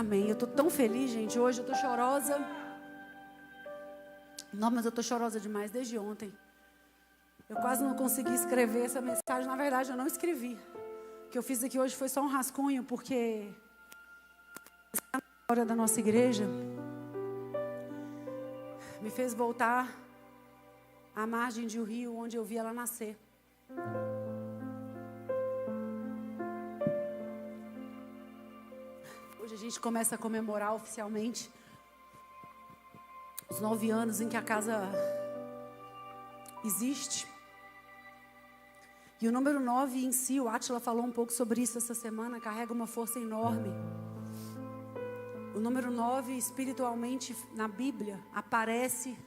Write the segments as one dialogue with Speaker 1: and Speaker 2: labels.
Speaker 1: Amém. Eu tô tão feliz, gente. Hoje eu tô chorosa. Não, mas eu tô chorosa demais desde ontem. Eu quase não consegui escrever essa mensagem. Na verdade, eu não escrevi. O que eu fiz aqui hoje foi só um rascunho, porque a história da nossa igreja me fez voltar à margem de um rio onde eu vi ela nascer. Hoje a gente começa a comemorar oficialmente os 9 anos em que a casa existe. E o número 9 em si, o Átila falou um pouco sobre isso essa semana, carrega uma força enorme. O número 9, espiritualmente, na Bíblia, aparece,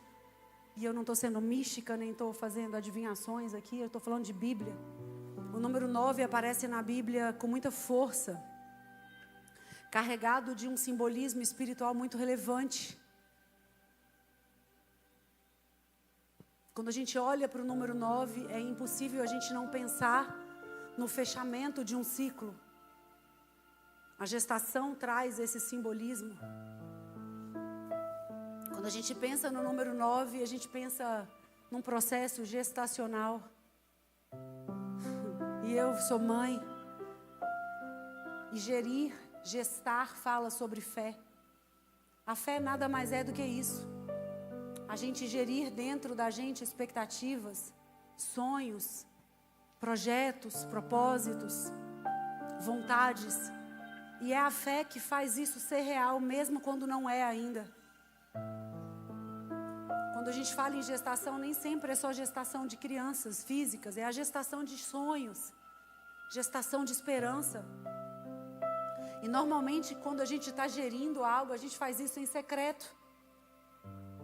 Speaker 1: e eu não estou sendo mística, nem estou fazendo adivinhações aqui, eu estou falando de Bíblia. O número 9 aparece na Bíblia com muita força, carregado de um simbolismo espiritual muito relevante. Quando a gente olha para o número 9, é impossível a gente não pensar no fechamento de um ciclo. A gestação traz esse simbolismo. Quando a gente pensa no número 9, a gente pensa num processo gestacional. E eu sou mãe. E gestar fala sobre fé. A fé nada mais é do que isso. A gente gerir dentro da gente expectativas, sonhos, projetos, propósitos, vontades. E é a fé que faz isso ser real, mesmo quando não é ainda. Quando a gente fala em gestação, nem sempre é só gestação de crianças físicas, é a gestação de sonhos, gestação de esperança. E normalmente, quando a gente está gerindo algo, a gente faz isso em secreto.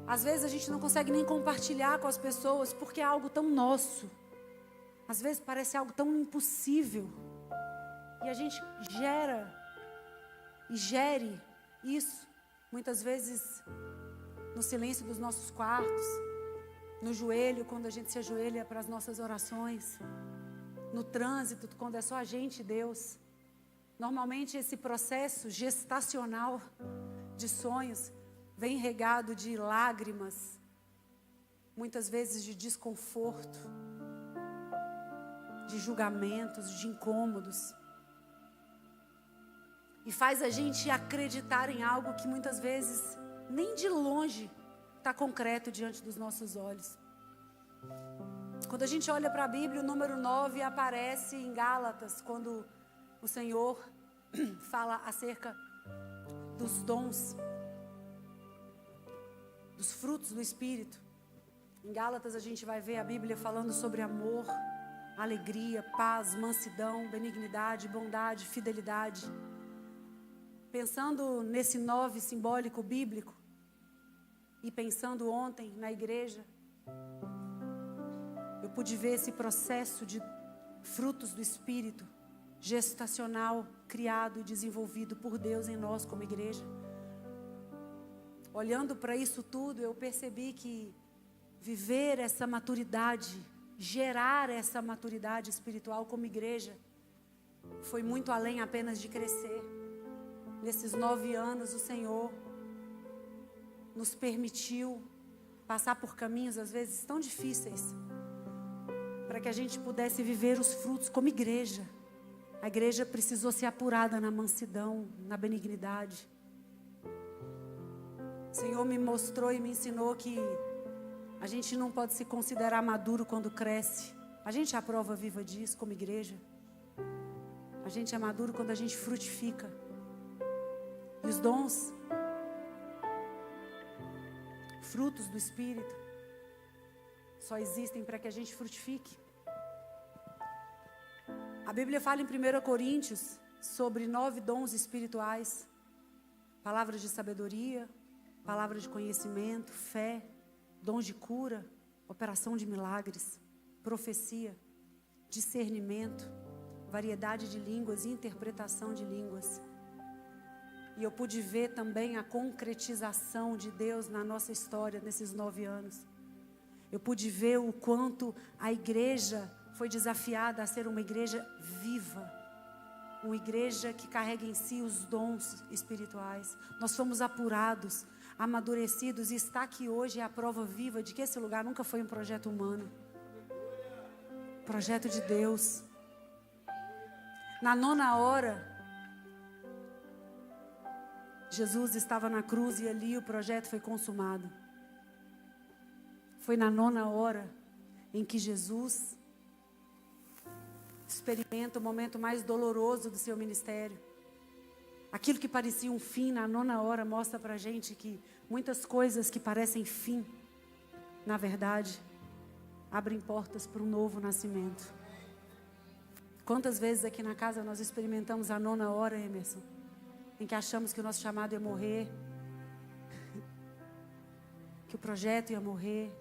Speaker 1: Às vezes a gente não consegue nem compartilhar com as pessoas, porque é algo tão nosso. Às vezes parece algo tão impossível. E a gente gera e gere isso, muitas vezes no silêncio dos nossos quartos, no joelho, quando a gente se ajoelha para as nossas orações, no trânsito, quando é só a gente e Deus. Normalmente esse processo gestacional de sonhos vem regado de lágrimas, muitas vezes de desconforto, de julgamentos, de incômodos. E faz a gente acreditar em algo que muitas vezes nem de longe está concreto diante dos nossos olhos. Quando a gente olha para a Bíblia, o número 9 aparece em Gálatas, quando o Senhor fala acerca dos dons, dos frutos do Espírito. Em Gálatas a gente vai ver a Bíblia falando sobre amor, alegria, paz, mansidão, benignidade, bondade, fidelidade. Pensando nesse 9 simbólico bíblico e pensando ontem na igreja, eu pude ver esse processo de frutos do Espírito gestacional, criado e desenvolvido por Deus em nós como igreja. Olhando para isso tudo, eu percebi que viver essa maturidade, gerar essa maturidade espiritual como igreja, foi muito além apenas de crescer. Nesses 9 anos, o Senhor nos permitiu passar por caminhos, às vezes, tão difíceis, para que a gente pudesse viver os frutos como igreja. A igreja precisou ser apurada na mansidão, na benignidade. O Senhor me mostrou e me ensinou que a gente não pode se considerar maduro quando cresce. A gente é a prova viva disso como igreja. A gente é maduro quando a gente frutifica. E os dons, frutos do Espírito, só existem para que a gente frutifique. A Bíblia fala em 1 Coríntios sobre 9 dons espirituais. Palavras de sabedoria, palavras de conhecimento, fé, dons de cura, operação de milagres, profecia, discernimento, variedade de línguas e interpretação de línguas. E eu pude ver também a concretização de Deus na nossa história nesses 9 anos. Eu pude ver o quanto a igreja foi desafiada a ser uma igreja viva. uma igreja que carrega em si os dons espirituais. Nós fomos apurados, amadurecidos, e estar aqui hoje é a prova viva de que esse lugar nunca foi um projeto humano. Projeto de Deus. Na 9ª hora, Jesus estava na cruz e ali o projeto foi consumado. Foi na 9ª hora em que Jesus experimenta o momento mais doloroso do seu ministério. Aquilo que parecia um fim, na 9ª hora mostra pra gente que muitas coisas que parecem fim, na verdade, abrem portas para um novo nascimento. Quantas vezes aqui na casa nós experimentamos a 9ª hora, Emerson, em que achamos que o nosso chamado ia morrer, que o projeto ia morrer,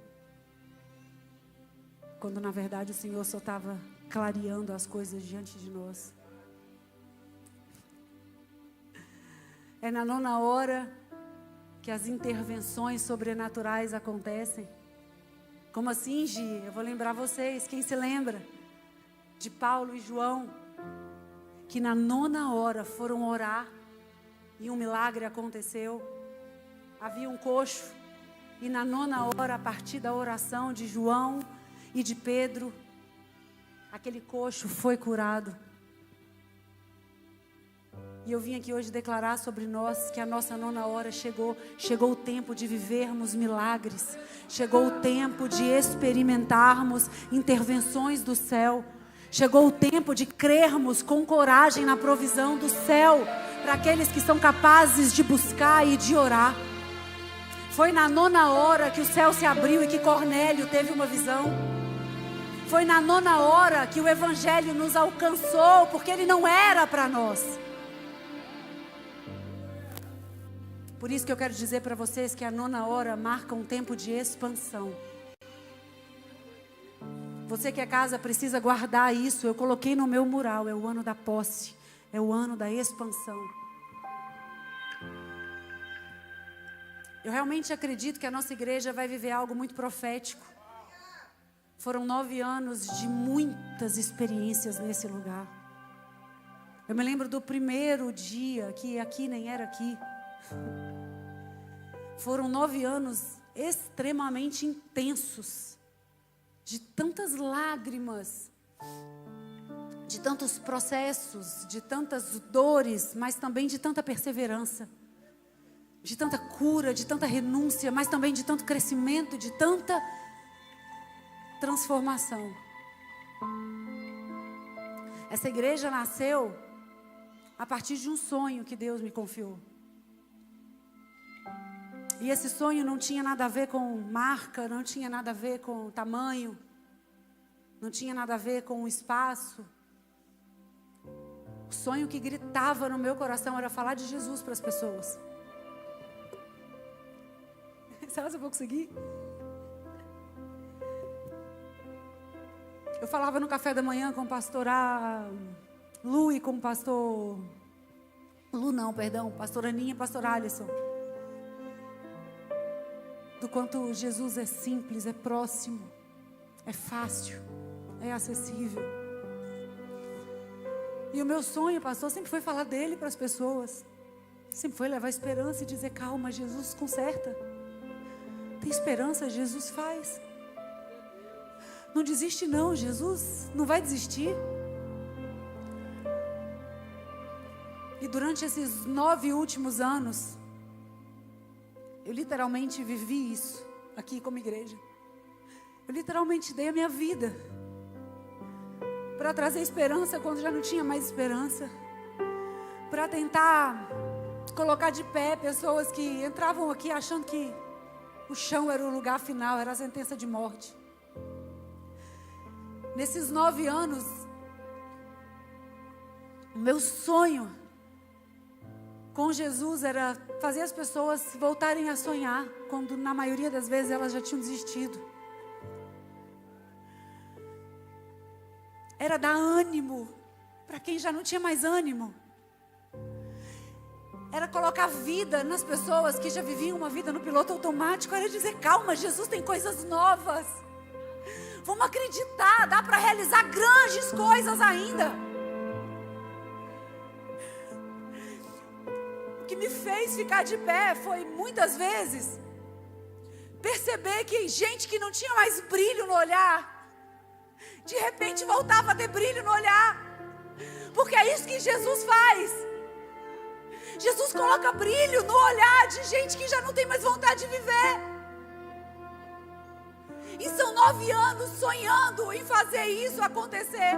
Speaker 1: quando na verdade o Senhor só estava clareando as coisas diante de nós. É na 9ª hora que as intervenções sobrenaturais acontecem. Como assim, Gi? Eu vou lembrar vocês, quem se lembra de Paulo e João, que na 9ª hora foram orar e um milagre aconteceu. Havia um coxo e na 9ª hora, a partir da oração de João e de Pedro, aquele coxo foi curado. E eu vim aqui hoje declarar sobre nós que a nossa 9ª hora chegou. Chegou o tempo de vivermos milagres. Chegou o tempo de experimentarmos intervenções do céu. Chegou o tempo de crermos com coragem na provisão do céu para aqueles que são capazes de buscar e de orar. Foi na 9ª hora que o céu se abriu e que Cornélio teve uma visão. Foi na 9ª hora que o evangelho nos alcançou, porque ele não era para nós. Por isso que eu quero dizer para vocês que a 9ª hora marca um tempo de expansão. Você que é casa precisa guardar isso. Eu coloquei no meu mural, é o ano da posse, é o ano da expansão. Eu realmente acredito que a nossa igreja vai viver algo muito profético. Foram 9 anos de muitas experiências nesse lugar. Eu me lembro do primeiro dia, que aqui nem era aqui. Foram 9 anos extremamente intensos, de tantas lágrimas, de tantos processos, de tantas dores, mas também de tanta perseverança, de tanta cura, de tanta renúncia, mas também de tanto crescimento, de tanta transformação. Essa igreja nasceu a partir de um sonho que Deus me confiou. E esse sonho não tinha nada a ver com marca, não tinha nada a ver com tamanho, não tinha nada a ver com o espaço. O sonho que gritava no meu coração era falar de Jesus para as pessoas. Será que eu vou conseguir? Eu falava no café da manhã com o pastor Lu e com o pastor... pastor Aninha e pastor Alisson. Do quanto Jesus é simples, é próximo, é fácil, é acessível. E o meu sonho, pastor, sempre foi falar dele para as pessoas. Sempre foi levar esperança e dizer, calma, Jesus conserta. Tem esperança, Jesus faz. Não desiste não, Jesus não vai desistir. E durante esses 9 últimos anos, eu literalmente vivi isso aqui como igreja. Eu literalmente dei a minha vida para trazer esperança quando já não tinha mais esperança. Para tentar colocar de pé pessoas que entravam aqui achando que o chão era o lugar final, era a sentença de morte. Nesses 9 anos, o meu sonho com Jesus era fazer as pessoas voltarem a sonhar, quando na maioria das vezes elas já tinham desistido. Era dar ânimo para quem já não tinha mais ânimo. Era colocar vida nas pessoas que já viviam uma vida no piloto automático. Era dizer, calma, Jesus tem coisas novas. Vamos acreditar, dá para realizar grandes coisas ainda. que me fez ficar de pé foi muitas vezes perceber que gente que não tinha mais brilho no olhar, de repente voltava a ter brilho no olhar. Porque é isso que Jesus faz. Jesus coloca brilho no olhar de gente que já não tem mais vontade de viver. E são 9 anos sonhando em fazer isso acontecer.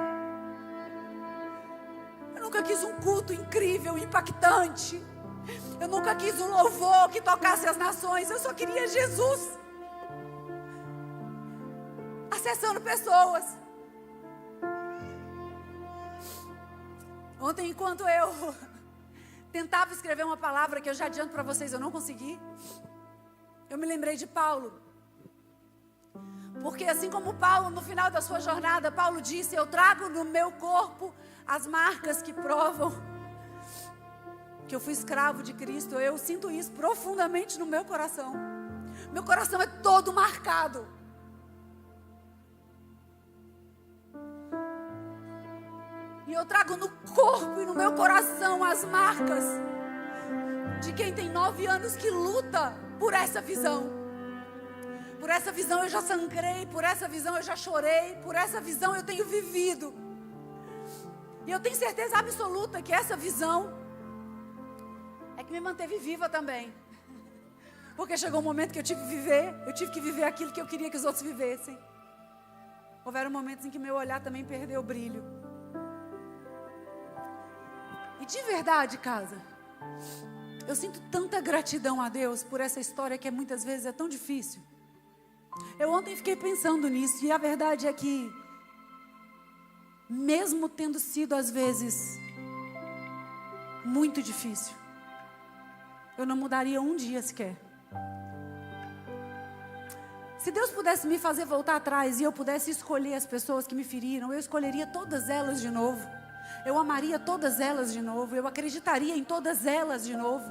Speaker 1: Eu nunca quis um culto incrível, impactante. Eu nunca quis um louvor que tocasse as nações. Eu só queria Jesus acessando pessoas. Ontem, enquanto eu tentava escrever uma palavra que eu já adianto para vocês, eu não consegui. Eu me lembrei de Paulo. Porque assim como Paulo, no final da sua jornada, Paulo disse: eu trago no meu corpo as marcas que provam que eu fui escravo de Cristo. Eu sinto isso profundamente no meu coração. Meu coração é todo marcado. E eu trago no corpo e no meu coração as marcas de quem tem 9 anos que luta por essa visão. Por essa visão eu já sangrei, por essa visão eu já chorei, por essa visão eu tenho vivido. E eu tenho certeza absoluta que essa visão é que me manteve viva também. Porque chegou um momento que eu tive que viver aquilo que eu queria que os outros vivessem. Houveram momentos em que meu olhar também perdeu o brilho. E de verdade, casa, eu sinto tanta gratidão a Deus por essa história que muitas vezes é tão difícil. Eu ontem fiquei pensando nisso e a verdade é que, mesmo tendo sido às vezes muito difícil, eu não mudaria um dia sequer. Se Deus pudesse me fazer voltar atrás e eu pudesse escolher as pessoas que me feriram, eu escolheria todas elas de novo. Eu amaria todas elas de novo. Eu acreditaria em todas elas de novo.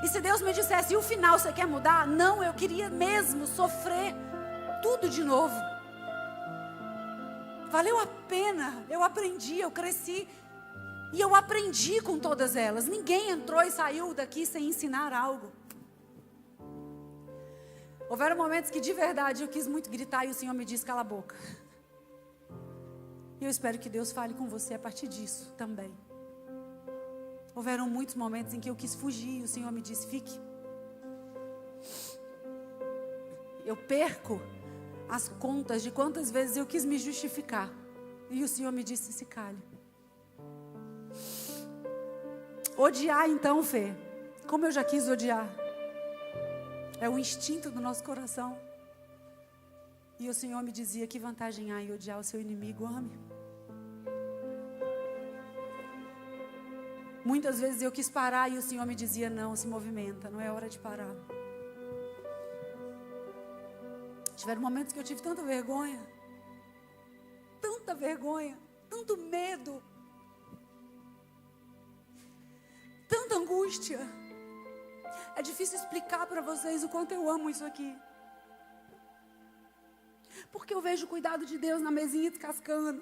Speaker 1: E se Deus me dissesse: e o final você quer mudar? Não, eu queria mesmo sofrer tudo de novo. Valeu a pena. Eu aprendi, eu cresci. E eu aprendi com todas elas. Ninguém entrou e saiu daqui sem ensinar algo. Houveram momentos que de verdade eu quis muito gritar e o Senhor me disse: cala a boca. E eu espero que Deus fale com você a partir disso também. Houveram muitos momentos em que eu quis fugir e o Senhor me disse: fique. Eu perco as contas de quantas vezes eu quis me justificar. E o Senhor me disse: se cale. Odiar então, Fê, como eu já quis odiar. É o instinto do nosso coração. E o Senhor me dizia: que vantagem há em odiar o seu inimigo? Ame. Muitas vezes eu quis parar e o Senhor me dizia: não, se movimenta, não é hora de parar. Tiveram momentos que eu tive tanta vergonha, tanto medo, tanta angústia. É difícil explicar para vocês o quanto eu amo isso aqui. Porque eu vejo o cuidado de Deus na mesinha descascando.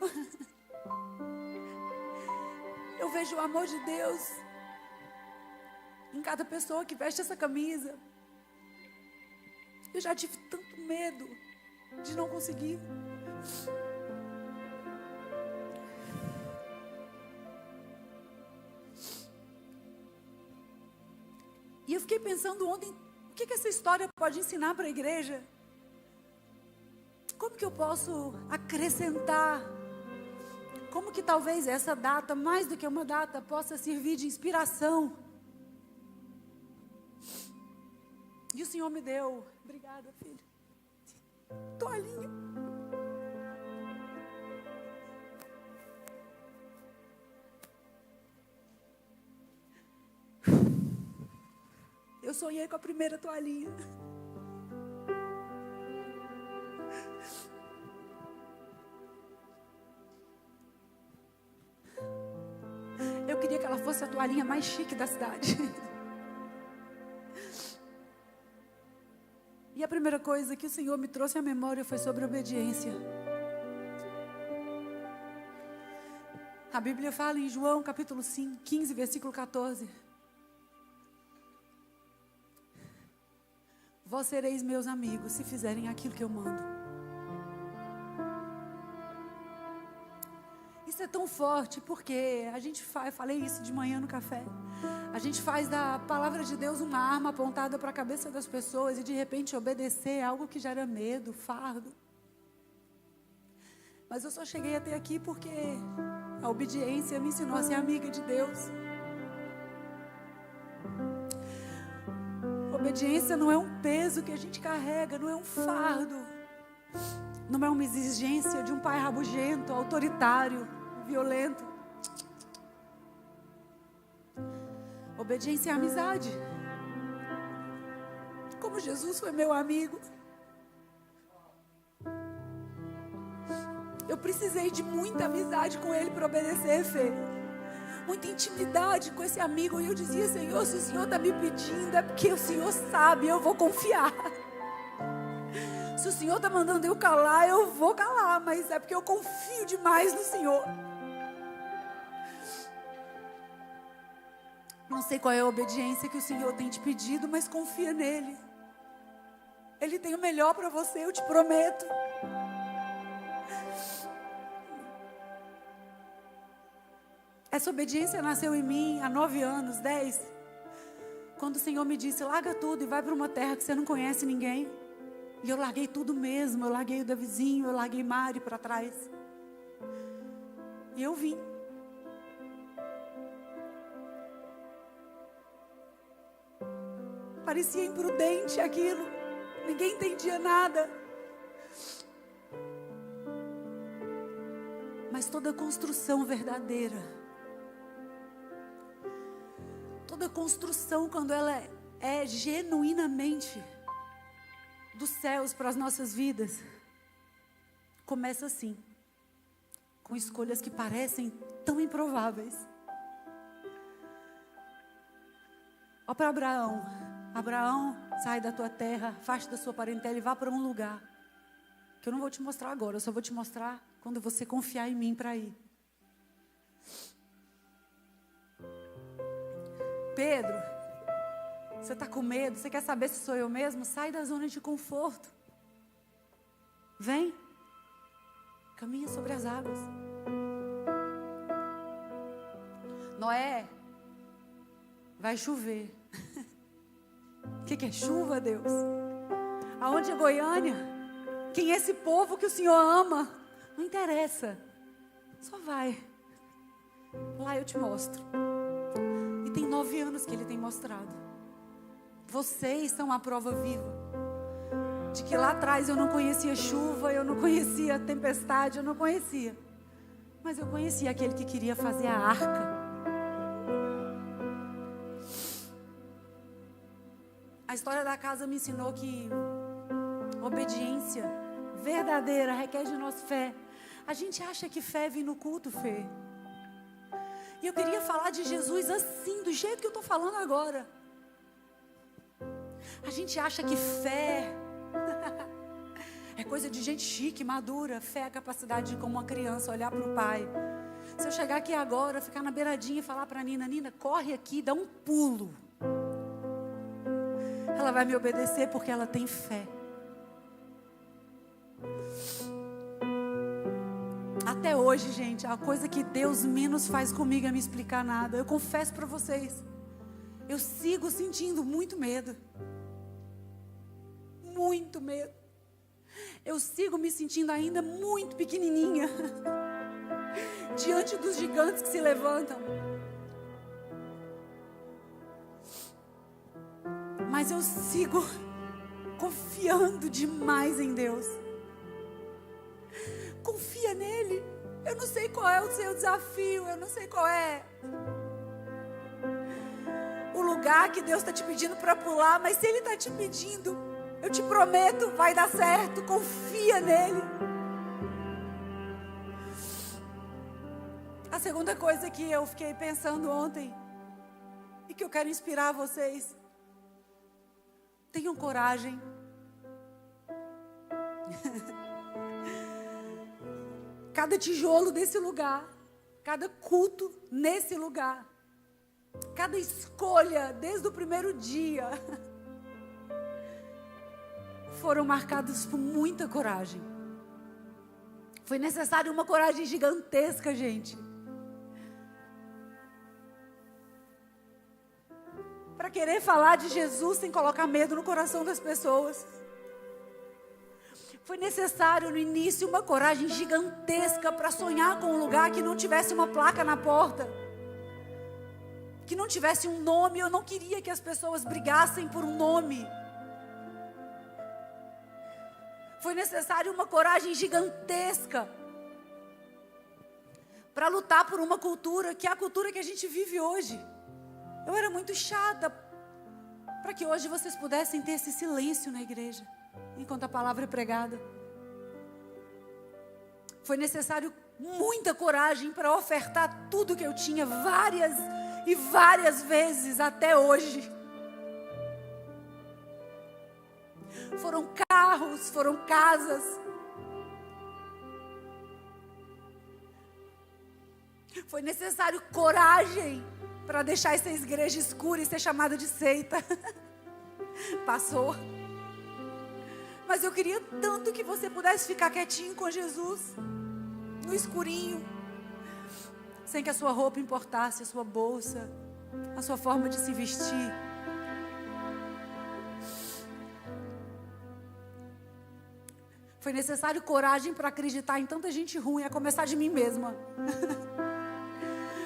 Speaker 1: Eu vejo o amor de Deus em cada pessoa que veste essa camisa. Eu já tive tanto medo de não conseguir. E eu fiquei pensando ontem, o que essa história pode ensinar para a igreja? Como que eu posso acrescentar? Como que talvez essa data, mais do que uma data, possa servir de inspiração? E o Senhor me deu, obrigada, filho, toalhinha. Eu sonhei com a primeira toalhinha. Eu queria que ela fosse a toalhinha mais chique da cidade. E a primeira coisa que o Senhor me trouxe à memória foi sobre obediência. A Bíblia fala em João capítulo 15, versículo 14. Vós sereis meus amigos se fizerem aquilo que eu mando. Isso é tão forte porque a gente faz, falei isso de manhã no café. A gente faz da palavra de Deus uma arma apontada para a cabeça das pessoas e de repente obedecer é algo que gera medo, fardo. Mas eu só cheguei até aqui porque a obediência me ensinou a ser amiga de Deus. Obediência não é um peso que a gente carrega, não é um fardo. Não é uma exigência de um pai rabugento, autoritário, violento. Obediência é amizade. Como Jesus foi meu amigo. Eu precisei de muita amizade com ele para obedecer, Fê. Muita intimidade com esse amigo. E eu dizia: Senhor, se o Senhor está me pedindo, é porque o Senhor sabe, eu vou confiar. Se o Senhor está mandando eu calar, eu vou calar. Mas é porque eu confio demais no Senhor. Não sei qual é a obediência que o Senhor tem te pedido, mas confia nele. Ele tem o melhor para você, eu te prometo. Essa obediência nasceu em mim há 9 anos, 10. Quando o Senhor me disse: larga tudo e vai para uma terra que você não conhece ninguém. E eu larguei tudo mesmo. Eu larguei o Davizinho, eu larguei Mari para trás. E eu vim. Parecia imprudente aquilo. Ninguém entendia nada. Mas toda construção verdadeira, toda construção, quando ela é genuinamente dos céus para as nossas vidas, começa assim, com escolhas que parecem tão improváveis. Olha para Abraão. Abraão, sai da tua terra, afaste da sua parentela e vá para um lugar que eu não vou te mostrar agora, eu só vou te mostrar quando você confiar em mim para ir. Pedro, você está com medo? Você quer saber se sou eu mesmo? Sai da zona de conforto. Vem. Caminha sobre as águas. Noé, vai chover. O que é chuva, Deus? Aonde é Goiânia? Quem é esse povo que o Senhor ama? Não interessa. Só vai. Lá eu te mostro. E tem 9 anos que Ele tem mostrado. Vocês são a prova viva de que lá atrás eu não conhecia chuva, eu não conhecia tempestade, eu não conhecia. Mas eu conhecia aquele que queria fazer a arca. A história da casa me ensinou que obediência verdadeira requer de nós fé. A gente acha que fé vem no culto, Fê. E eu queria falar de Jesus assim, do jeito que eu estou falando agora. A gente acha que fé é coisa de gente chique, madura. Fé é a capacidade de, como uma criança, olhar para o pai. Se eu chegar aqui agora, ficar na beiradinha e falar para a Nina: Nina, corre aqui, dá um pulo. Ela vai me obedecer porque ela tem fé. Até hoje, gente, a coisa que Deus menos faz comigo é me explicar nada. Eu confesso para vocês, eu sigo sentindo muito medo. Muito medo. Eu sigo me sentindo ainda muito pequenininha diante dos gigantes que se levantam. Mas eu sigo confiando demais em Deus. Confia nele. Eu não sei qual é o seu desafio, eu não sei qual é o lugar que Deus está te pedindo para pular, mas se Ele está te pedindo, eu te prometo, vai dar certo. Confia nele. A segunda coisa que eu fiquei pensando ontem e que eu quero inspirar vocês: tenham coragem. Cada tijolo desse lugar, cada culto nesse lugar, cada escolha desde o primeiro dia foram marcados por muita coragem. Foi necessário uma coragem gigantesca, gente, para querer falar de Jesus sem colocar medo no coração das pessoas. Foi necessário no início uma coragem gigantesca para sonhar com um lugar que não tivesse uma placa na porta, que não tivesse um nome. Eu não queria que as pessoas brigassem por um nome. Foi necessário uma coragem gigantesca para lutar por uma cultura, que é a cultura que a gente vive hoje. Eu era muito chata para que hoje vocês pudessem ter esse silêncio na igreja, enquanto a palavra é pregada. Foi necessário muita coragem para ofertar tudo que eu tinha várias e várias vezes até hoje. Foram carros, foram casas. Foi necessário coragem para deixar essa igreja escura e ser chamada de seita. Passou. Mas eu queria tanto que você pudesse ficar quietinho com Jesus, no escurinho, sem que a sua roupa importasse, a sua bolsa, a sua forma de se vestir. Foi necessário coragem para acreditar em tanta gente ruim, a começar de mim mesma.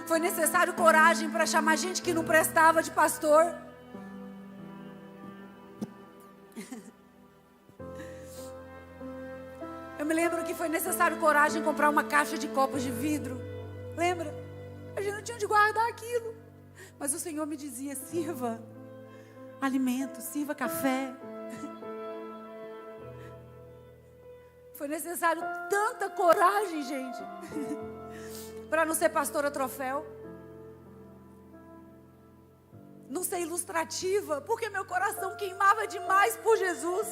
Speaker 1: Foi necessário coragem para chamar gente que não prestava de pastor. Eu me lembro que foi necessário coragem comprar uma caixa de copos de vidro. Lembra? A gente não tinha onde guardar aquilo. Mas o Senhor me dizia: sirva alimento, sirva café. Foi necessário tanta coragem, gente, para não ser pastora troféu, não ser ilustrativa, porque meu coração queimava demais por Jesus.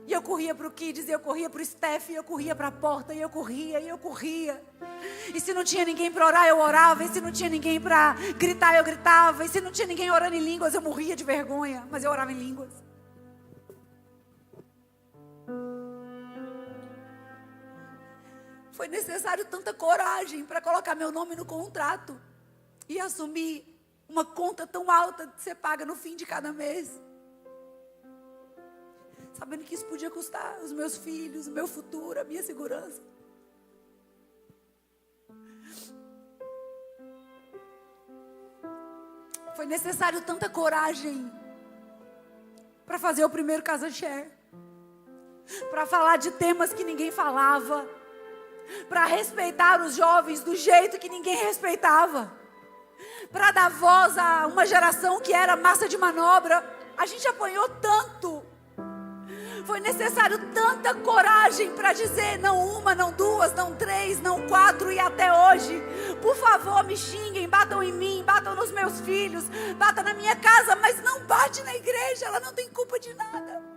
Speaker 1: E eu corria para o Kids, e eu corria para o Steph, e eu corria para a porta, e eu corria, e eu corria. E se não tinha ninguém para orar, eu orava. E se não tinha ninguém para gritar, eu gritava. E se não tinha ninguém orando em línguas, eu morria de vergonha, mas eu orava em línguas. Foi necessário tanta coragem para colocar meu nome no contrato e assumir uma conta tão alta de ser paga no fim de cada mês, sabendo que isso podia custar os meus filhos, o meu futuro, a minha segurança. Foi necessário tanta coragem para fazer o primeiro Casa Share, para falar de temas que ninguém falava, para respeitar os jovens do jeito que ninguém respeitava, para dar voz a uma geração que era massa de manobra. A gente apanhou tanto. Foi necessário tanta coragem para dizer não uma, não duas, não três, não quatro e até hoje. Por favor, me xinguem, batam em mim, batam nos meus filhos, batam na minha casa, mas não bate na igreja, ela não tem culpa de nada.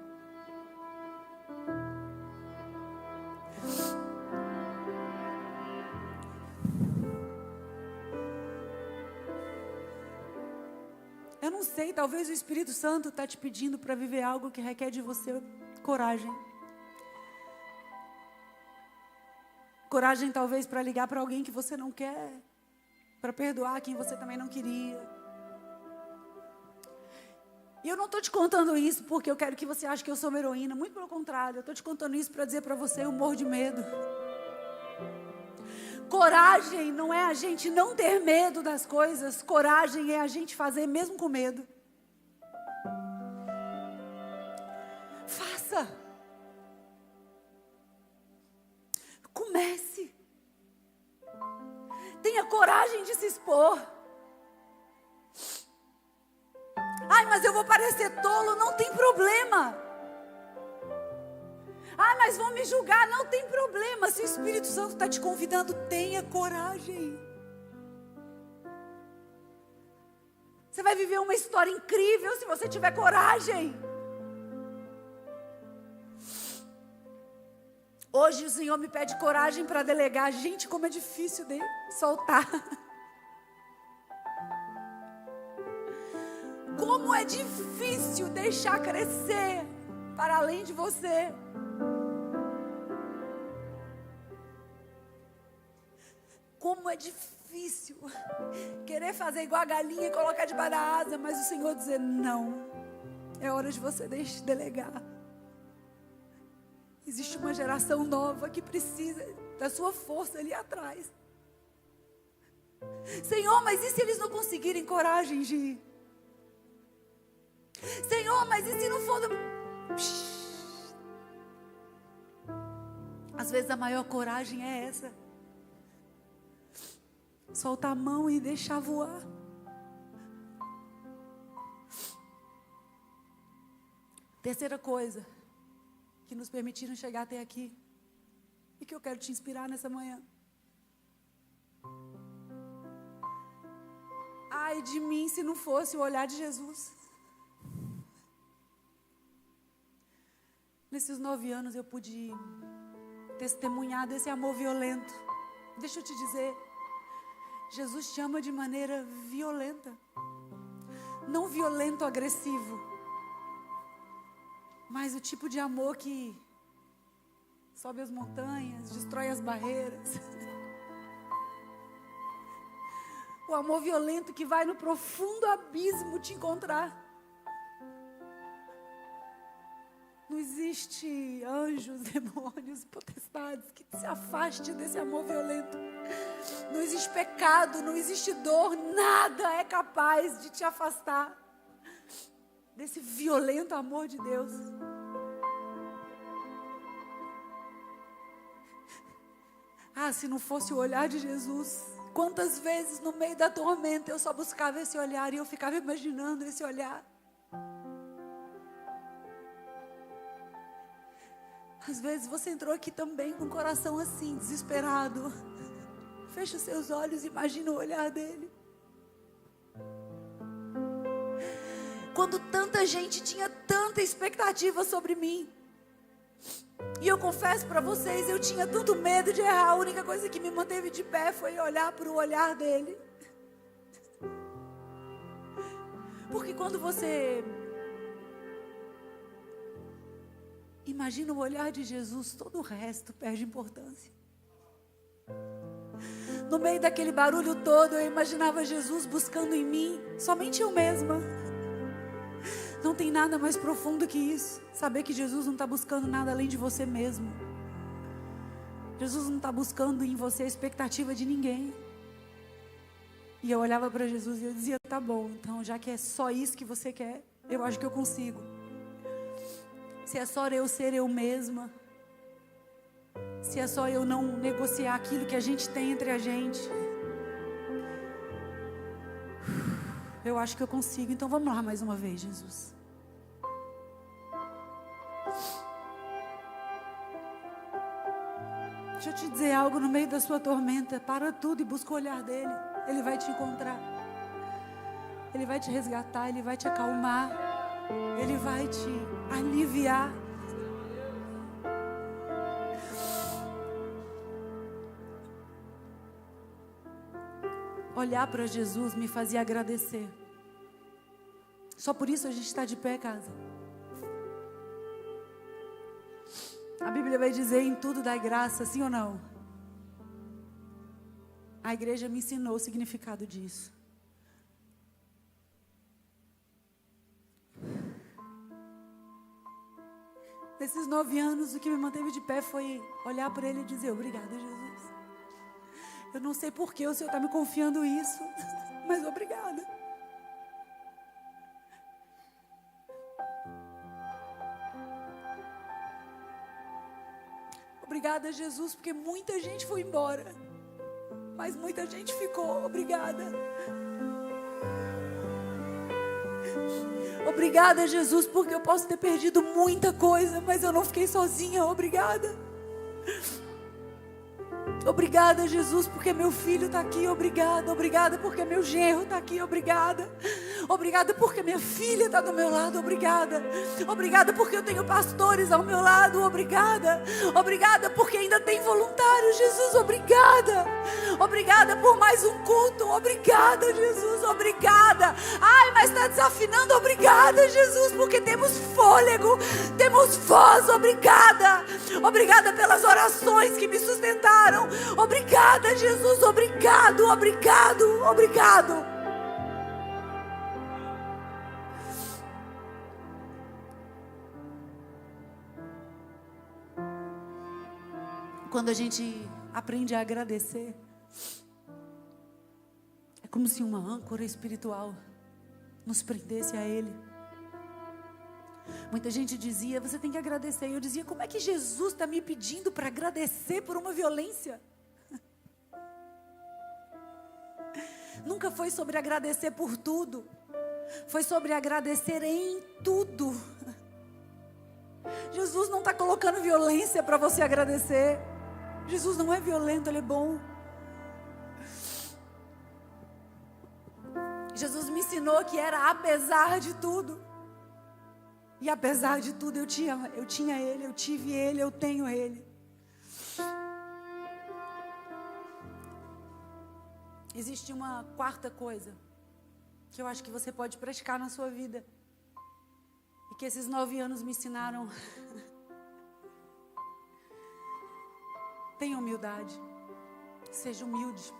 Speaker 1: Eu não sei, talvez o Espírito Santo está te pedindo para viver algo que requer de você coragem. Coragem talvez para ligar para alguém que você não quer, para perdoar quem você também não queria. E eu não estou te contando isso porque eu quero que você ache que eu sou uma heroína. Muito pelo contrário, eu estou te contando isso para dizer para você: eu morro de medo. Coragem não é a gente não ter medo das coisas. Coragem é a gente fazer mesmo com medo. Faça. Comece. Tenha coragem de se expor. Ai, mas eu vou parecer tolo. Não tem problema. Ah, mas vão me julgar. Não tem problema. Se o Espírito Santo está te convidando, tenha coragem. Você vai viver uma história incrível se você tiver coragem. Hoje o Senhor me pede coragem para delegar. Gente, como é difícil de soltar. Como Como é difícil deixar crescer para além de você. Como é difícil querer fazer igual a galinha e colocar debaixo da asa, mas o Senhor dizer não. É hora de você delegar. Existe uma geração nova que precisa da sua força ali atrás. Senhor, mas e se eles não conseguirem coragem de ir? Senhor, mas e se não for Às vezes a maior coragem é essa. Soltar a mão e deixar voar. Terceira coisa que nos permitiram chegar até aqui e que eu quero te inspirar nessa manhã. Ai de mim se não fosse o olhar de Jesus. Nesses 9 anos eu pude testemunhar desse amor violento. Deixa eu te dizer, Jesus te ama de maneira violenta. Não violento agressivo, mas o tipo de amor que sobe as montanhas, destrói as barreiras. O amor violento que vai no profundo abismo te encontrar. Não existe anjos, demônios, potestades que se afaste desse amor violento. Não existe pecado, não existe dor, nada é capaz de te afastar desse violento amor de Deus. Ah, se não fosse o olhar de Jesus, quantas vezes no meio da tormenta eu só buscava esse olhar e eu ficava imaginando esse olhar. Às vezes você entrou aqui também com o coração assim, desesperado. Fecha os seus olhos e imagina o olhar dele. Quando tanta gente tinha tanta expectativa sobre mim. E eu confesso para vocês, eu tinha tanto medo de errar. A única coisa que me manteve de pé foi olhar para o olhar dele. Porque quando você imagina o olhar de Jesus, todo o resto perde importância. No meio daquele barulho todo, eu imaginava Jesus buscando em mim, somente eu mesma. Não tem nada mais profundo que isso. Saber que Jesus não está buscando nada além de você mesmo. Jesus não está buscando em você a expectativa de ninguém. E eu olhava para Jesus e eu dizia, tá bom, então já que é só isso que você quer, eu acho que eu consigo. Se é só eu ser eu mesma, se é só eu não negociar aquilo que a gente tem entre a gente, eu acho que eu consigo. Então vamos lá mais uma vez, Jesus. Deixa eu te dizer algo, no meio da sua tormenta, para tudo e busca o olhar dele. Ele vai te encontrar. Ele vai te resgatar, ele vai te acalmar. Ele vai te aliviar. Olhar para Jesus me fazia agradecer. Só por isso a gente está de pé, casa. A Bíblia vai dizer em tudo dai graça, sim ou não? A igreja me ensinou o significado disso. Nesses 9 anos, o que me manteve de pé foi olhar para ele e dizer, obrigada, Jesus. Eu não sei por que o Senhor está me confiando isso, mas obrigada. Obrigada, Jesus, porque muita gente foi embora, mas muita gente ficou. Obrigada. Obrigada, Jesus, porque eu posso ter perdido muita coisa, mas eu não fiquei sozinha. Obrigada. Obrigada, Jesus, porque meu filho está aqui. Obrigada. Obrigada porque meu genro está aqui. Obrigada. Obrigada porque minha filha está do meu lado. Obrigada. Obrigada porque eu tenho pastores ao meu lado. Obrigada. Obrigada porque ainda tem voluntários. Jesus, obrigada. Obrigada por mais um culto. Obrigada, Jesus. Obrigada. Ai, mas está desafinando. Obrigada. Obrigada, Jesus, porque temos fôlego, temos voz. Obrigada. Obrigada pelas orações que me sustentaram. Obrigada, Jesus. Obrigado, obrigado, obrigado. Quando a gente aprende a agradecer, é como se uma âncora espiritual nos prendesse a Ele. Muita gente dizia, você tem que agradecer. E eu dizia, como é que Jesus está me pedindo para agradecer por uma violência? Nunca foi sobre agradecer por tudo. Foi sobre agradecer em tudo. Jesus não está colocando violência para você agradecer. Jesus não é violento, Ele é bom. Jesus me ensinou que era apesar de tudo. E apesar de tudo eu tinha Ele, eu tive Ele, eu tenho Ele. Existe uma quarta coisa que eu acho que você pode praticar na sua vida. E que esses 9 anos me ensinaram. Tenha humildade. Seja humilde.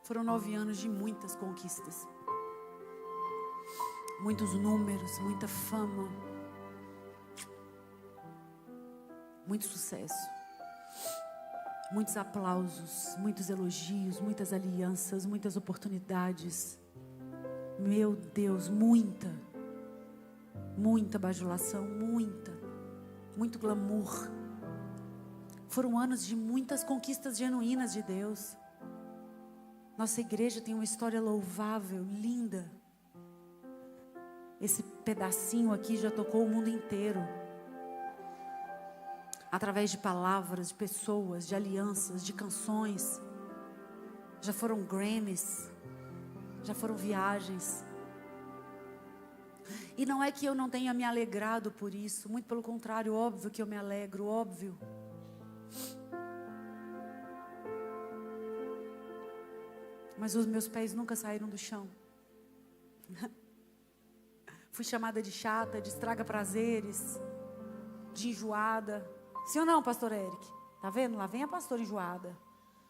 Speaker 1: Foram 9 anos de muitas conquistas. Muitos números, muita fama. Muito sucesso. Muitos aplausos, muitos elogios, muitas alianças, muitas oportunidades. Meu Deus, muita bajulação, muito glamour. Foram anos de muitas conquistas genuínas de Deus. Nossa igreja tem uma história louvável, linda. Esse pedacinho aqui já tocou o mundo inteiro. Através de palavras, de pessoas, de alianças, de canções. Já foram Grammys. Já foram viagens. E não é que eu não tenha me alegrado por isso. Muito pelo contrário, óbvio que eu me alegro, óbvio. Mas os meus pés nunca saíram do chão. Fui chamada de chata, de estraga prazeres, de enjoada. Sim ou não, pastor Eric? Tá vendo? Lá vem a pastora enjoada.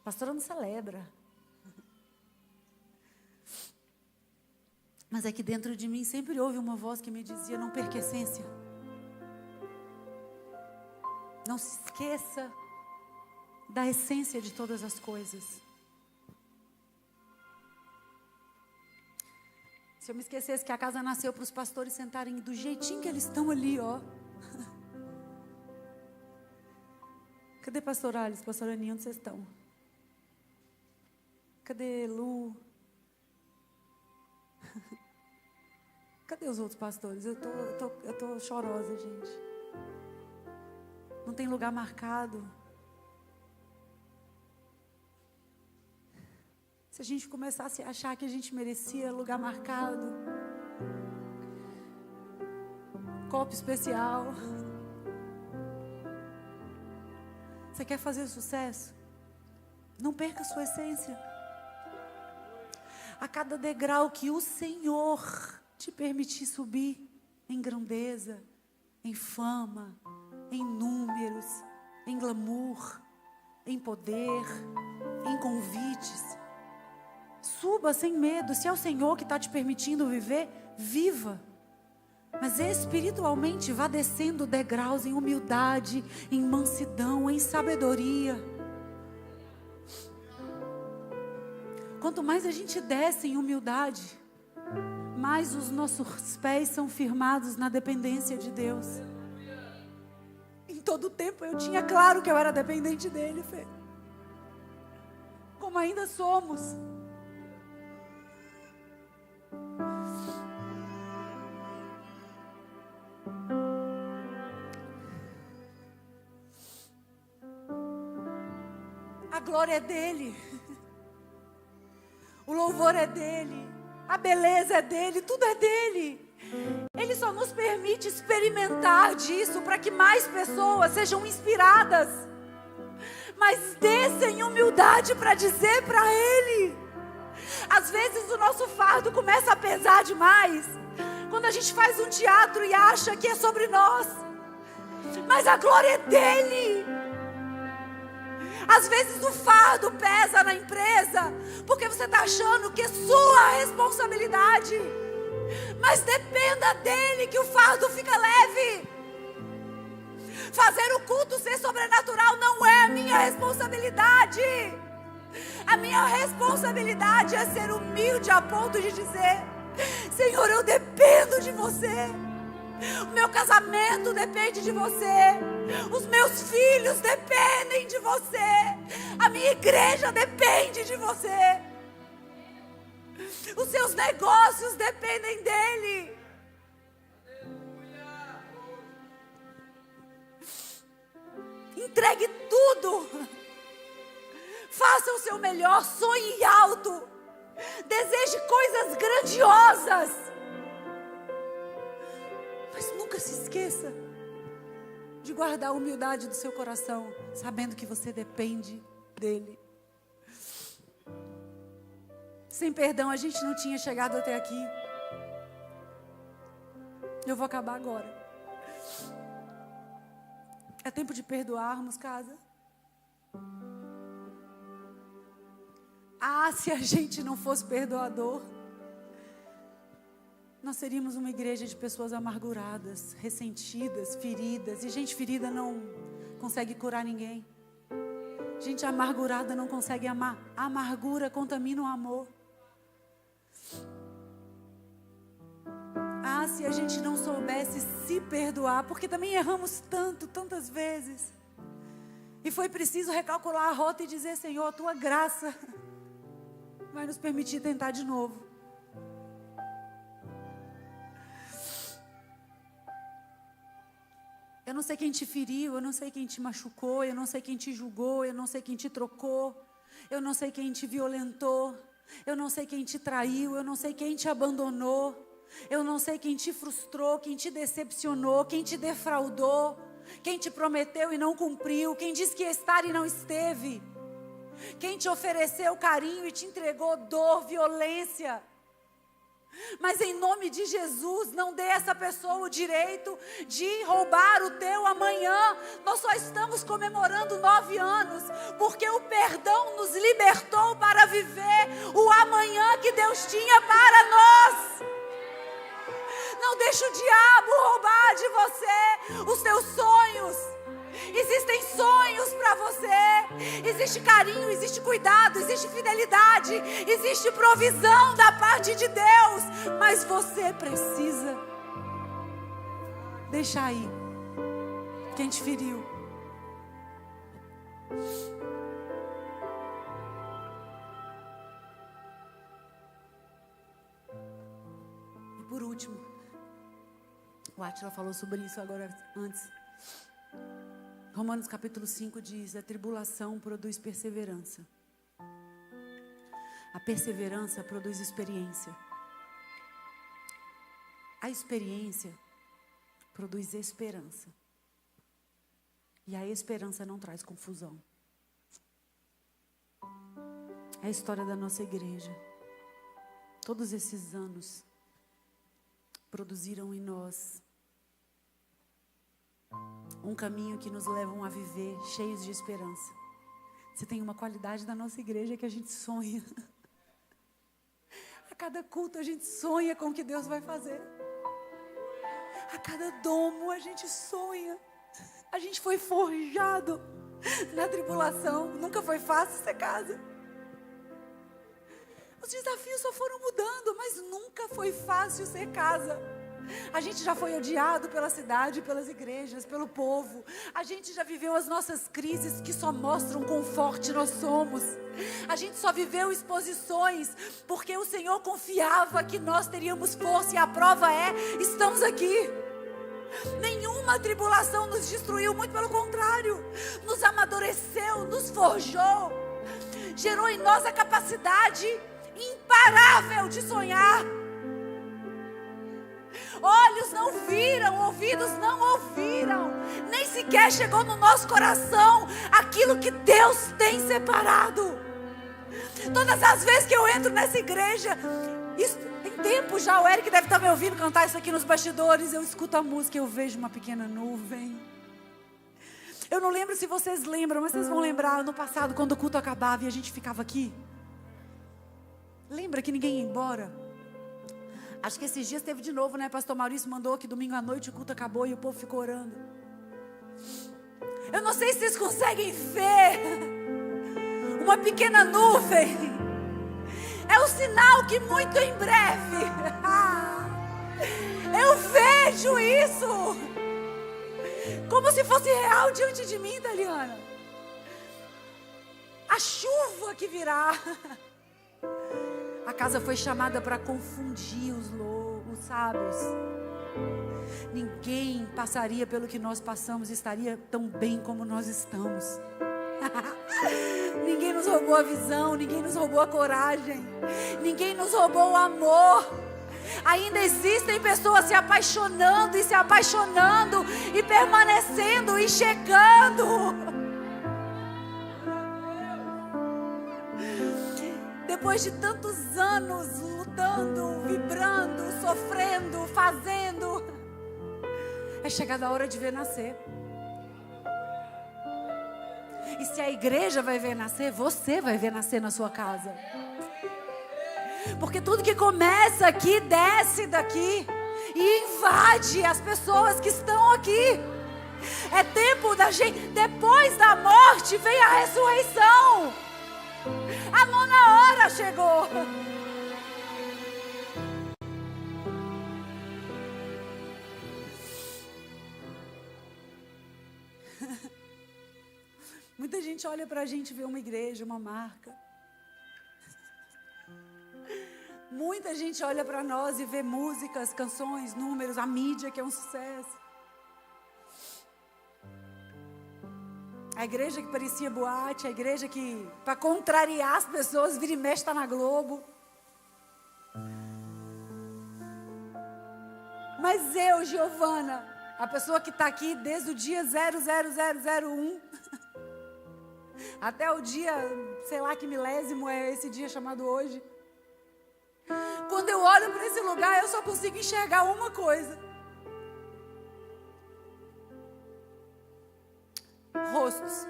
Speaker 1: A pastora não celebra. Mas é que dentro de mim sempre houve uma voz que me dizia, não perca a essência. Não se esqueça da essência de todas as coisas. Se eu me esquecesse que a casa nasceu para os pastores sentarem do jeitinho que eles estão ali, ó. Cadê pastor Alice, pastor Aninha, onde vocês estão? Cadê Lu? Cadê os outros pastores? Eu tô chorosa, gente. Não tem lugar marcado. Se a gente começasse a achar que a gente merecia lugar marcado, copo especial. Você quer fazer sucesso? Não perca a sua essência. A cada degrau que o Senhor te permitir subir em grandeza, em fama, em números, em glamour, em poder, em convites. Suba sem medo. Se é o Senhor que está te permitindo viver, viva. Mas espiritualmente vá descendo degraus em humildade, em mansidão, em sabedoria. Quanto mais a gente desce em humildade, mais os nossos pés são firmados na dependência de Deus. Em todo o tempo eu tinha claro que eu era dependente dele, Fê. Como ainda somos. A glória é dele. O louvor é dele. A beleza é dele, tudo é dele. Ele só nos permite experimentar disso para que mais pessoas sejam inspiradas. mas desça em humildade para dizer para Ele. Às vezes o nosso fardo começa a pesar demais, quando a gente faz um teatro e acha que é sobre nós, mas a glória é dEle. Às vezes o fardo pesa na empresa, porque você está achando que é sua responsabilidade, mas dependa dEle que o fardo fica leve. Fazer o culto ser sobrenatural não é a minha responsabilidade. A minha responsabilidade é ser humilde a ponto de dizer: Senhor, eu dependo de você. O meu casamento depende de você. Os meus filhos dependem de você. A minha igreja depende de você. Os seus negócios dependem dEle. Entregue tudo. Faça o seu melhor, sonhe alto. Deseje coisas grandiosas. Mas nunca se esqueça de guardar a humildade do seu coração, sabendo que você depende dEle. Sem perdão a gente não tinha chegado até aqui. Eu vou acabar agora. É tempo de perdoarmos, casa. Se a gente não fosse perdoador, nós seríamos uma igreja de pessoas amarguradas, ressentidas, feridas. E gente ferida não consegue curar ninguém. Gente amargurada não consegue amar. A amargura contamina o amor. Se a gente não soubesse se perdoar, porque também erramos tantas vezes. E foi preciso recalcular a rota e dizer: Senhor, a tua graça vai nos permitir tentar de novo. Eu não sei quem te feriu, eu não sei quem te machucou, eu não sei quem te julgou, eu não sei quem te trocou, eu não sei quem te violentou, eu não sei quem te traiu, eu não sei quem te abandonou, eu não sei quem te frustrou, quem te decepcionou, quem te defraudou, quem te prometeu e não cumpriu, quem disse que ia estar e não esteve, quem te ofereceu carinho e te entregou dor, violência. Mas em nome de Jesus, não dê a essa pessoa o direito de roubar o teu amanhã. Nós só estamos comemorando 9 anos, porque o perdão nos libertou para viver o amanhã que Deus tinha para nós. Não deixe o diabo roubar de você os teus sonhos. Existem sonhos para você. Existe carinho, existe cuidado, existe fidelidade, existe provisão da parte de Deus. Mas você precisa deixar aí quem te feriu. E por último, o Átila falou sobre isso agora antes. Romanos capítulo 5 diz: a tribulação produz perseverança. A perseverança produz experiência. A experiência produz esperança. E a esperança não traz confusão. É a história da nossa igreja. Todos esses anos produziram em nós um caminho que nos levam a viver cheios de esperança. Você tem uma qualidade da nossa igreja que a gente sonha. A cada culto a gente sonha com o que Deus vai fazer. A cada domo a gente sonha. A gente foi forjado na tribulação. Nunca foi fácil ser casa. Os desafios só foram mudando, mas nunca foi fácil ser casa. A gente já foi odiado pela cidade, pelas igrejas, pelo povo. A gente já viveu as nossas crises que só mostram quão forte nós somos. A gente só viveu exposições porque o Senhor confiava que nós teríamos força. E a prova é, estamos aqui. Nenhuma tribulação nos destruiu, muito pelo contrário. Nos amadureceu, nos forjou. Gerou em nós a capacidade imparável de sonhar. olhos não viram, ouvidos não ouviram, nem sequer chegou no nosso coração aquilo que Deus tem separado. Todas as vezes que eu entro nessa igreja, isso tem tempo já, o Eric deve estar me ouvindo cantar isso aqui nos bastidores, eu escuto a música e eu vejo uma pequena nuvem. Eu não lembro se vocês lembram, mas vocês vão lembrar no passado, quando o culto acabava e a gente ficava aqui. Lembra que ninguém ia embora? Acho que esses dias teve de novo, né? Pastor Maurício mandou que domingo à noite o culto acabou e o povo ficou orando. Eu não sei se vocês conseguem ver uma pequena nuvem. É um sinal que muito em breve eu vejo isso como se fosse real diante de mim, Daliana. A chuva que virá. A casa foi chamada para confundir os sábios. Ninguém passaria pelo que nós passamos e estaria tão bem como nós estamos. Ninguém nos roubou a visão, ninguém nos roubou a coragem, ninguém nos roubou o amor. Ainda existem pessoas se apaixonando e se apaixonando e permanecendo e chegando. Depois de tantos anos lutando, vibrando, sofrendo, fazendo, é chegada a hora de ver nascer. E se a igreja vai ver nascer, você vai ver nascer na sua casa. Porque tudo que começa aqui, desce daqui e invade as pessoas que estão aqui. É tempo da gente, depois da morte vem a ressurreição. A 9ª hora chegou. Muita gente olha pra gente e vê uma igreja, uma marca. Muita gente olha pra nós e vê músicas, canções, números, a mídia que é um sucesso. A igreja que parecia boate, a igreja que, para contrariar as pessoas, vira e mexe, está na Globo. Mas eu, Giovana, a pessoa que está aqui desde o dia 00001 até o dia, sei lá que milésimo é esse dia chamado hoje. Quando eu olho para esse lugar, eu só consigo enxergar uma coisa: rostos.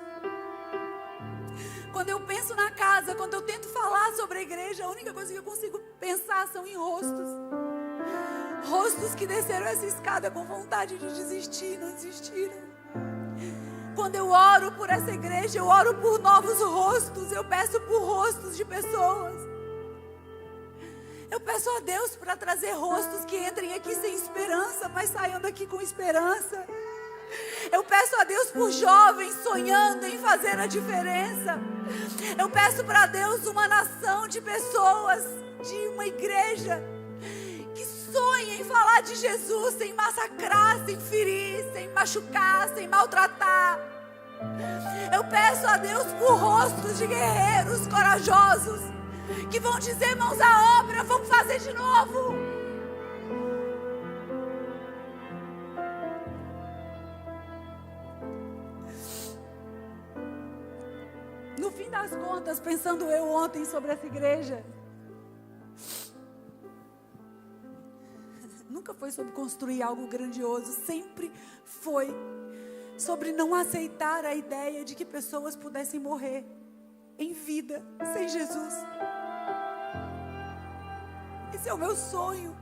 Speaker 1: Quando eu penso na casa, quando eu tento falar sobre a igreja, a única coisa que eu consigo pensar são em rostos. Rostos que desceram essa escada com vontade de desistir, não desistiram. Quando eu oro por essa igreja, eu oro por novos rostos, eu peço por rostos de pessoas. Eu peço a Deus para trazer rostos que entrem aqui sem esperança, mas saiam daqui com esperança. Eu peço a Deus por jovens sonhando em fazer a diferença. Eu peço para Deus uma nação de pessoas, de uma igreja que sonha em falar de Jesus sem massacrar, sem ferir, sem machucar, sem maltratar. Eu peço a Deus por rostos de guerreiros corajosos que vão dizer: mãos à obra, vamos fazer de novo. No fim das contas, pensando eu ontem sobre essa igreja, nunca foi sobre construir algo grandioso, sempre foi sobre não aceitar a ideia de que pessoas pudessem morrer em vida sem Jesus. Esse é o meu sonho.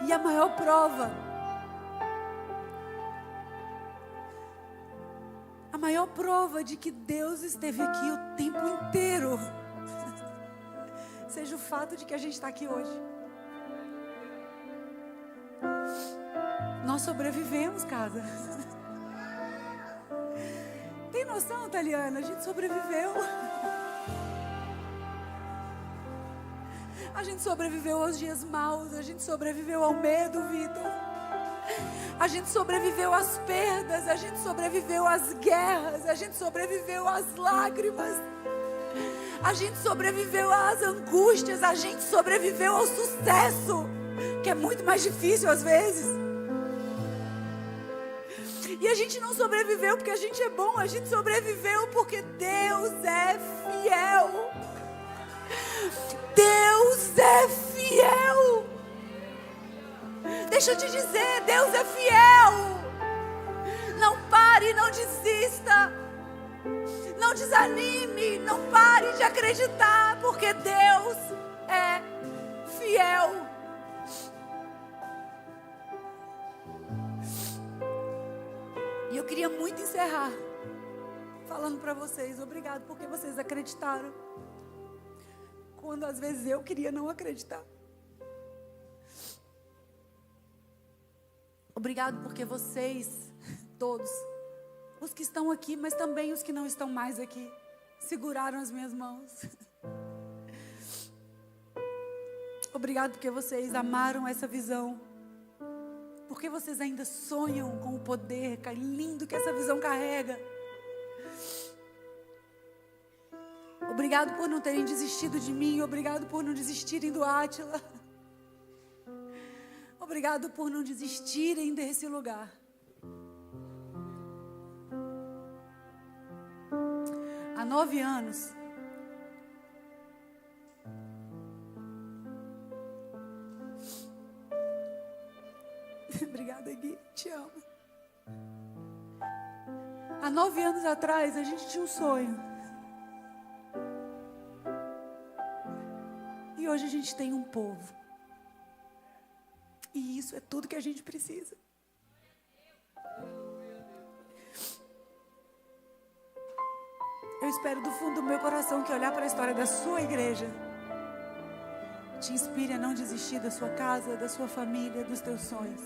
Speaker 1: E a maior prova, de que Deus esteve aqui o tempo inteiro, seja o fato de que a gente está aqui hoje. Nós sobrevivemos, casa. Tem noção, Taliana? A gente sobreviveu. A gente sobreviveu aos dias maus, a gente sobreviveu ao medo, Vitor. A gente sobreviveu às perdas, a gente sobreviveu às guerras, a gente sobreviveu às lágrimas. A gente sobreviveu às angústias, a gente sobreviveu ao sucesso, que é muito mais difícil às vezes. E a gente não sobreviveu porque a gente é bom, a gente sobreviveu porque Deus é fiel. Deus é fiel. Deixa eu te dizer, Deus é fiel. Não pare, não desista. Não desanime, não pare de acreditar, porque Deus é fiel. E eu queria muito encerrar falando para vocês, obrigado porque vocês acreditaram, quando às vezes eu queria não acreditar. Obrigado porque vocês, todos, os que estão aqui, mas também os que não estão mais aqui, seguraram as minhas mãos. Obrigado porque vocês amaram essa visão. Porque vocês ainda sonham com o poder lindo que essa visão carrega. Obrigado por não terem desistido de mim. Obrigado por não desistirem do Átila. Obrigado por não desistirem desse lugar. Há 9 anos, obrigada, Gui, te amo. Há 9 anos atrás, a gente tinha um sonho. E hoje a gente tem um povo. E isso é tudo que a gente precisa. Eu espero do fundo do meu coração que olhar para a história da sua igreja te inspire a não desistir da sua casa, da sua família, dos teus sonhos.